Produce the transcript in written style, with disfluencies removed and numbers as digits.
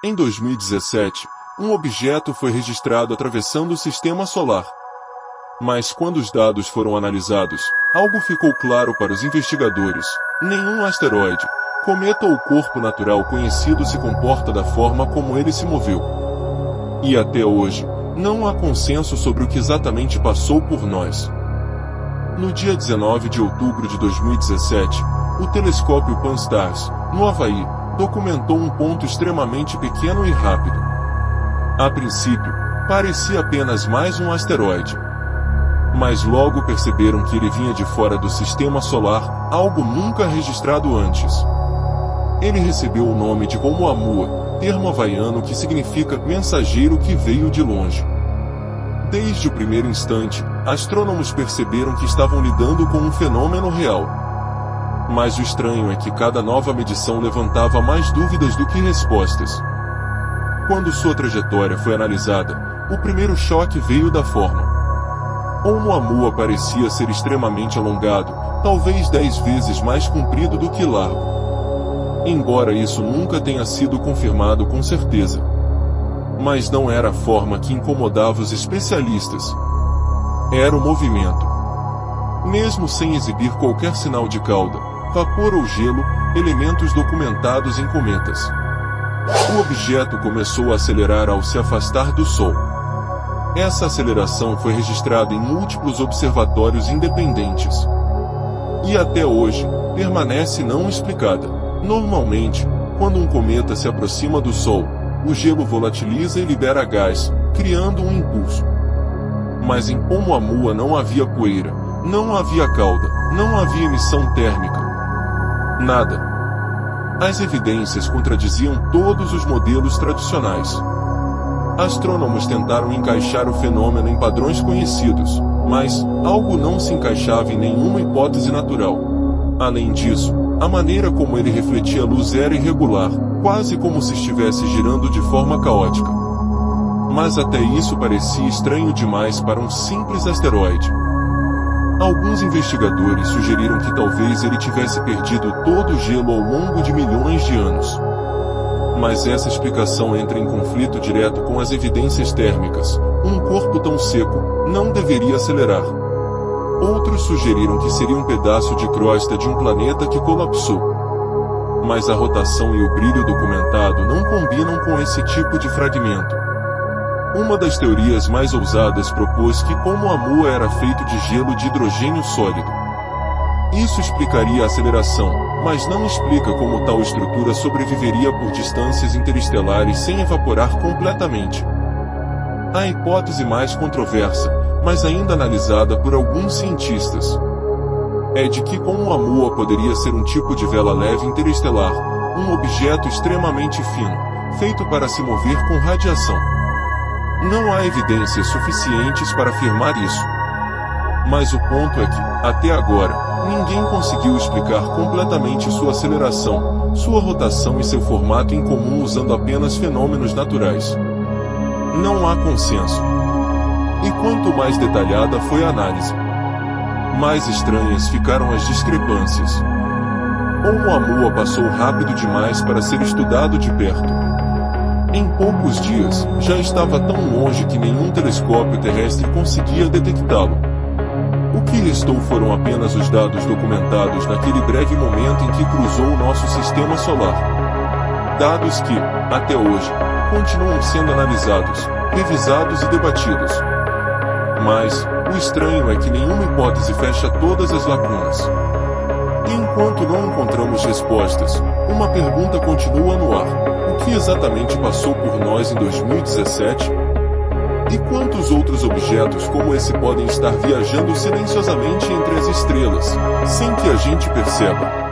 Em 2017, um objeto foi registrado atravessando o sistema solar. Mas quando os dados foram analisados, algo ficou claro para os investigadores: nenhum asteroide, cometa ou corpo natural conhecido se comporta da forma como ele se moveu. E até hoje, não há consenso sobre o que exatamente passou por nós. No dia 19 de outubro de 2017, o telescópio Pan-STARRS, no Havaí, documentou um ponto extremamente pequeno e rápido. A princípio, parecia apenas mais um asteroide. Mas logo perceberam que ele vinha de fora do sistema solar, algo nunca registrado antes. Ele recebeu o nome de Oumuamua, termo havaiano que significa mensageiro que veio de longe. Desde o primeiro instante, astrônomos perceberam que estavam lidando com um fenômeno real. Mas o estranho é que cada nova medição levantava mais dúvidas do que respostas. Quando sua trajetória foi analisada, o primeiro choque veio da forma. Oumuamua parecia ser extremamente alongado, talvez 10 vezes mais comprido do que largo. Embora isso nunca tenha sido confirmado com certeza. Mas não era a forma que incomodava os especialistas. Era o movimento. Mesmo sem exibir qualquer sinal de cauda, vapor ou gelo, elementos documentados em cometas. O objeto começou a acelerar ao se afastar do Sol. Essa aceleração foi registrada em múltiplos observatórios independentes. E até hoje, permanece não explicada. Normalmente, quando um cometa se aproxima do Sol, o gelo volatiliza e libera gás, criando um impulso. Mas em Oumuamua não havia poeira, não havia cauda, não havia emissão térmica. Nada. As evidências contradiziam todos os modelos tradicionais. Astrônomos tentaram encaixar o fenômeno em padrões conhecidos, mas algo não se encaixava em nenhuma hipótese natural. Além disso, a maneira como ele refletia a luz era irregular, quase como se estivesse girando de forma caótica. Mas até isso parecia estranho demais para um simples asteroide. Alguns investigadores sugeriram que talvez ele tivesse perdido todo o gelo ao longo de milhões de anos. Mas essa explicação entra em conflito direto com as evidências térmicas. Um corpo tão seco não deveria acelerar. Outros sugeriram que seria um pedaço de crosta de um planeta que colapsou. Mas a rotação e o brilho documentado não combinam com esse tipo de fragmento. Uma das teorias mais ousadas propôs que Oumuamua era feito de gelo de hidrogênio sólido. Isso explicaria a aceleração, mas não explica como tal estrutura sobreviveria por distâncias interestelares sem evaporar completamente. A hipótese mais controversa, mas ainda analisada por alguns cientistas, é de que Oumuamua poderia ser um tipo de vela leve interestelar, um objeto extremamente fino, feito para se mover com radiação. Não há evidências suficientes para afirmar isso. Mas o ponto é que, até agora, ninguém conseguiu explicar completamente sua aceleração, sua rotação e seu formato incomum usando apenas fenômenos naturais. Não há consenso. E quanto mais detalhada foi a análise, mais estranhas ficaram as discrepâncias. Oumuamua passou rápido demais para ser estudado de perto. Em poucos dias, já estava tão longe que nenhum telescópio terrestre conseguia detectá-lo. O que restou foram apenas os dados documentados naquele breve momento em que cruzou o nosso sistema solar. Dados que, até hoje, continuam sendo analisados, revisados e debatidos. Mas, o estranho é que nenhuma hipótese fecha todas as lacunas. E enquanto não encontramos respostas, uma pergunta continua no ar: o que exatamente passou por nós em 2017? E quantos outros objetos como esse podem estar viajando silenciosamente entre as estrelas, sem que a gente perceba?